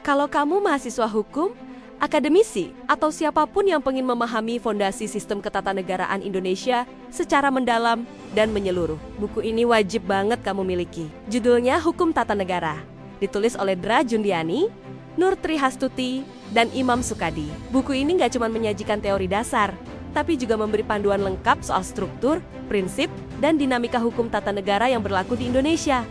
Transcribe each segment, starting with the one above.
Kalau kamu mahasiswa hukum, akademisi, atau siapapun yang ingin memahami fondasi sistem ketatanegaraan Indonesia secara mendalam dan menyeluruh, buku ini wajib banget kamu miliki. Judulnya Hukum Tata Negara, ditulis oleh Dra Jundiani, Nur Trihastuti, dan Imam Sukadi. Buku ini nggak cuma menyajikan teori dasar, tapi juga memberi panduan lengkap soal struktur, prinsip, dan dinamika hukum tata negara yang berlaku di Indonesia.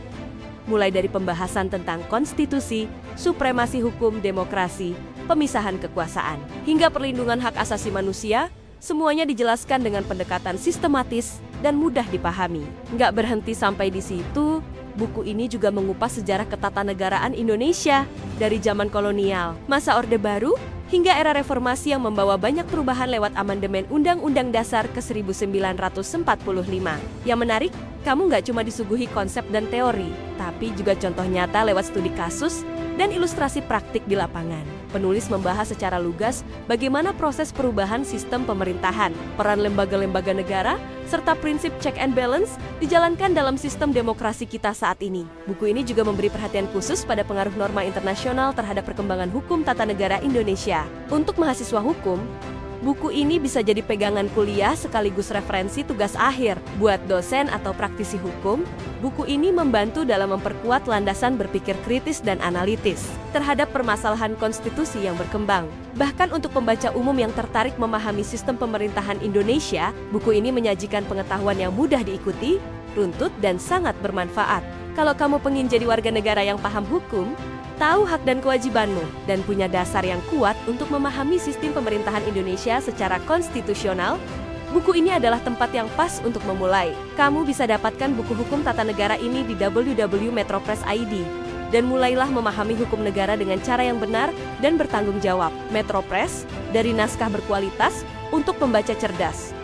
Mulai dari pembahasan tentang konstitusi, supremasi hukum, demokrasi, pemisahan kekuasaan, hingga perlindungan hak asasi manusia, semuanya dijelaskan dengan pendekatan sistematis dan mudah dipahami. Nggak berhenti sampai di situ, buku ini juga mengupas sejarah ketatanegaraan Indonesia dari zaman kolonial, masa Orde Baru, hingga era reformasi yang membawa banyak perubahan lewat amandemen Undang-Undang Dasar ke-1945. Yang menarik, kamu nggak cuma disuguhi konsep dan teori, tapi juga contoh nyata lewat studi kasus dan ilustrasi praktik di lapangan. Penulis membahas secara lugas bagaimana proses perubahan sistem pemerintahan, peran lembaga-lembaga negara, serta prinsip check and balance dijalankan dalam sistem demokrasi kita saat ini. Buku ini juga memberi perhatian khusus pada pengaruh norma internasional terhadap perkembangan hukum tata negara Indonesia. Untuk mahasiswa hukum, buku ini bisa jadi pegangan kuliah sekaligus referensi tugas akhir. Buat dosen atau praktisi hukum, buku ini membantu dalam memperkuat landasan berpikir kritis dan analitis terhadap permasalahan konstitusi yang berkembang. Bahkan untuk pembaca umum yang tertarik memahami sistem pemerintahan Indonesia, buku ini menyajikan pengetahuan yang mudah diikuti, runtut, dan sangat bermanfaat. Kalau kamu pengen jadi warga negara yang paham hukum, tahu hak dan kewajibanmu, dan punya dasar yang kuat untuk memahami sistem pemerintahan Indonesia secara konstitusional, buku ini adalah tempat yang pas untuk memulai. Kamu bisa dapatkan buku hukum tata negara ini di www.metropress.id, dan mulailah memahami hukum negara dengan cara yang benar dan bertanggung jawab. Metropress, dari naskah berkualitas untuk pembaca cerdas.